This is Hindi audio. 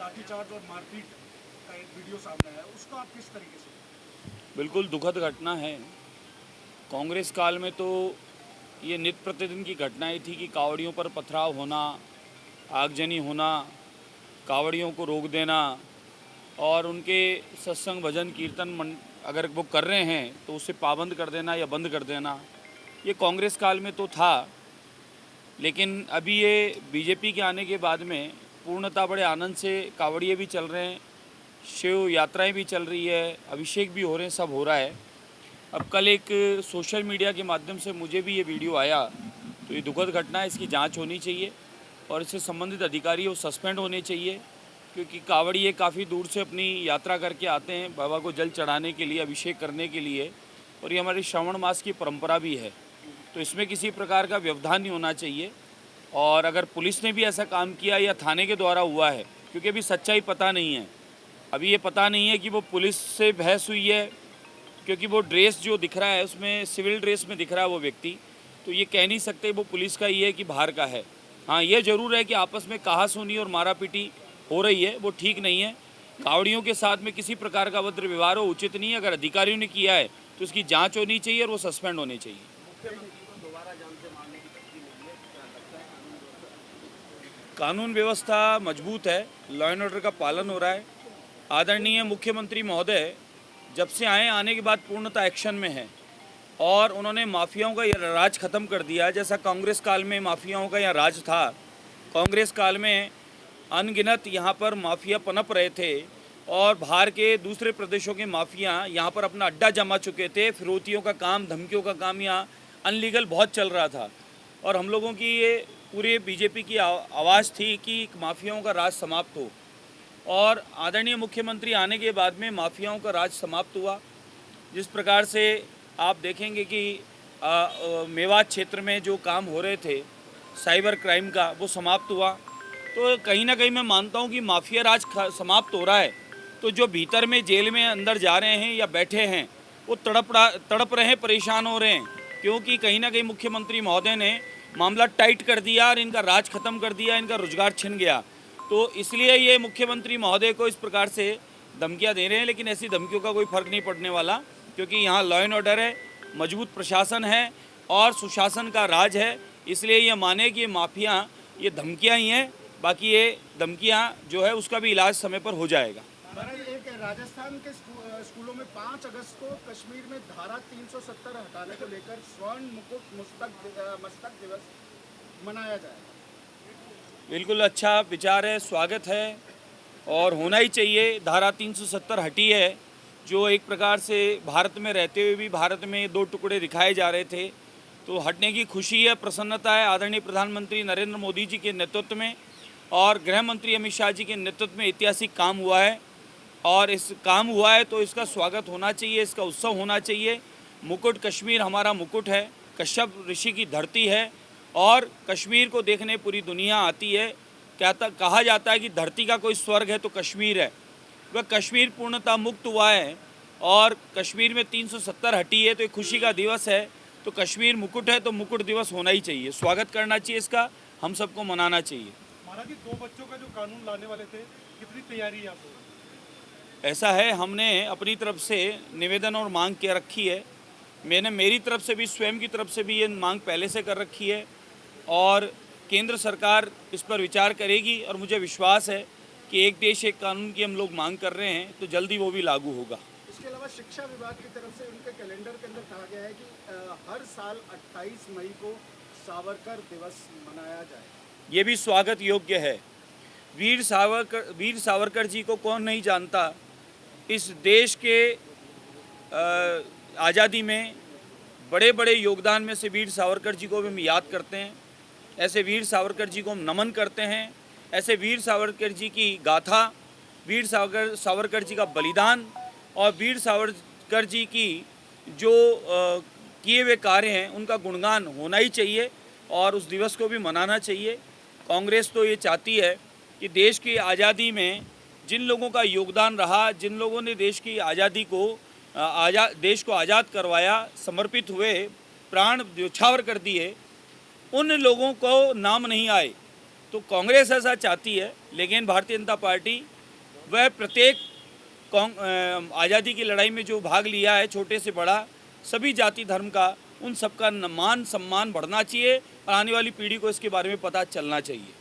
लाठीचार्ज और मारपीट का एक वीडियो सामने आया, उसको आप किस तरीके से? बिल्कुल दुखद घटना है। कांग्रेस काल में तो ये नित्य प्रतिदिन की घटनाएं थी कि कावड़ियों पर पथराव होना, आगजनी होना, कावड़ियों को रोक देना और उनके सत्संग भजन कीर्तन अगर वो कर रहे हैं तो उसे पाबंद कर देना या बंद कर देना, ये कांग्रेस काल में तो था। लेकिन अभी ये बीजेपी के आने के बाद में पूर्णतः बड़े आनंद से कावड़िए भी चल रहे हैं, शिव यात्राएं भी चल रही है, अभिषेक भी हो रहे हैं, सब हो रहा है। अब कल एक सोशल मीडिया के माध्यम से मुझे भी ये वीडियो आया, तो ये दुखद घटना है, इसकी जांच होनी चाहिए और इससे संबंधित अधिकारी वो सस्पेंड होने चाहिए, क्योंकि कावड़िए काफ़ी दूर से अपनी यात्रा करके आते हैं बाबा को जल चढ़ाने के लिए, अभिषेक करने के लिए, और ये हमारी श्रावण मास की परंपरा भी है। तो इसमें किसी प्रकार का व्यवधान नहीं होना चाहिए। और अगर पुलिस ने भी ऐसा काम किया या थाने के द्वारा हुआ है, क्योंकि अभी सच्चाई पता नहीं है, अभी ये पता नहीं है कि वो पुलिस से बहस हुई है, क्योंकि वो ड्रेस जो दिख रहा है उसमें सिविल ड्रेस में दिख रहा है वो व्यक्ति, तो ये कह नहीं सकते वो पुलिस का ही है कि बाहर का है। हाँ, ये ज़रूर है कि आपस में कहासुनी और मारापीटी हो रही है, वो ठीक नहीं है। कावड़ियों के साथ में किसी प्रकार का अभद्र व्यवहार हो उचित नहीं है। अगर अधिकारियों ने किया है तो उसकी जांच होनी चाहिए और वो सस्पेंड होने चाहिए। कानून व्यवस्था मजबूत है, लॉ एंड ऑर्डर का पालन हो रहा है। आदरणीय मुख्यमंत्री महोदय जब से आने के बाद पूर्णतः एक्शन में है और उन्होंने माफियाओं का यह राज खत्म कर दिया। जैसा कांग्रेस काल में माफियाओं का यह राज था, कांग्रेस काल में अनगिनत यहाँ पर माफिया पनप रहे थे और बाहर के दूसरे प्रदेशों के माफिया यहाँ पर अपना अड्डा जमा चुके थे। फिरौतियों का काम, धमकियों का काम यहाँ अनलीगल बहुत चल रहा था और हम लोगों की ये पूरे बीजेपी की आवाज़ थी कि माफियाओं का राज समाप्त हो। और आदरणीय मुख्यमंत्री आने के बाद में माफियाओं का राज समाप्त हुआ। जिस प्रकार से आप देखेंगे कि मेवात क्षेत्र में जो काम हो रहे थे साइबर क्राइम का, वो समाप्त हुआ। तो कहीं ना कहीं मैं मानता हूं कि माफिया राज समाप्त हो रहा है, तो जो भीतर में जेल में अंदर जा रहे हैं या बैठे हैं वो तड़प रहे हैं, परेशान हो रहे हैं, क्योंकि कहीं ना कहीं मुख्यमंत्री महोदय ने मामला टाइट कर दिया और इनका राज खत्म कर दिया, इनका रोजगार छिन गया। तो इसलिए ये मुख्यमंत्री महोदय को इस प्रकार से धमकियां दे रहे हैं, लेकिन ऐसी धमकियों का कोई फर्क नहीं पड़ने वाला, क्योंकि यहाँ लॉ एंड ऑर्डर है, मजबूत प्रशासन है और सुशासन का राज है। इसलिए ये माने कि ये माफिया ये धमकियां ही हैं, बाकी ये धमकियां जो है उसका भी इलाज समय पर हो जाएगा। एक राजस्थान के स्कूलों में 5 अगस्त को कश्मीर में धारा 370 हटाने को लेकर स्वर्ण मुकुट मस्तक दिवस मनाया जाएगा। बिल्कुल अच्छा विचार है, स्वागत है और होना ही चाहिए। धारा 370 हटी है, जो एक प्रकार से भारत में रहते हुए भी भारत में 2 टुकड़े दिखाए जा रहे थे, तो हटने की खुशी है, प्रसन्नता है। आदरणीय प्रधानमंत्री नरेंद्र मोदी जी के नेतृत्व में और गृह मंत्री अमित शाह जी के नेतृत्व में ऐतिहासिक काम हुआ है और इस काम हुआ है तो इसका स्वागत होना चाहिए, इसका उत्सव होना चाहिए। मुकुट, कश्मीर हमारा मुकुट है, कश्यप ऋषि की धरती है और कश्मीर को देखने पूरी दुनिया आती है। कहा जाता है कि धरती का कोई स्वर्ग है तो कश्मीर है। वह कश्मीर पूर्णतः मुक्त हुआ है और कश्मीर में 370 हटी है, तो एक खुशी का दिवस है। तो कश्मीर मुकुट है तो मुकुट दिवस होना ही चाहिए, स्वागत करना चाहिए, इसका हम सबको मनाना चाहिए। महाराज जी, 2 बच्चों का जो कानून लाने वाले थे, कितनी तैयारी है आपको? ऐसा है, हमने अपनी तरफ से निवेदन और मांग के रखी है। मैंने मेरी तरफ से भी, स्वयं की तरफ से भी ये मांग पहले से कर रखी है और केंद्र सरकार इस पर विचार करेगी और मुझे विश्वास है कि एक देश एक कानून की हम लोग मांग कर रहे हैं तो जल्दी वो भी लागू होगा। इसके अलावा शिक्षा विभाग की तरफ से उनके कैलेंडर के अंदर कहा गया है कि हर साल 28 मई को सावरकर दिवस मनाया जाए। ये भी स्वागत योग्य है। वीर सावरकर जी को कौन नहीं जानता। इस देश के आज़ादी में बड़े बड़े योगदान में से वीर सावरकर जी को भी हम याद करते हैं। ऐसे वीर सावरकर जी को हम नमन करते हैं। ऐसे वीर सावरकर जी की गाथा, वीर सावरकर जी का बलिदान और वीर सावरकर जी की जो किए हुए कार्य हैं उनका गुणगान होना ही चाहिए और उस दिवस को भी मनाना चाहिए। कांग्रेस तो ये चाहती है कि देश की आज़ादी में जिन लोगों का योगदान रहा, जिन लोगों ने देश की आज़ादी को देश को आज़ाद करवाया, समर्पित हुए, प्राण न्यौछावर कर दिए, उन लोगों को नाम नहीं आए। तो कांग्रेस ऐसा चाहती है, लेकिन भारतीय जनता पार्टी वह प्रत्येक आज़ादी की लड़ाई में जो भाग लिया है, छोटे से बड़ा, सभी जाति धर्म का, उन सबका मान सम्मान बढ़ना चाहिए और आने वाली पीढ़ी को इसके बारे में पता चलना चाहिए।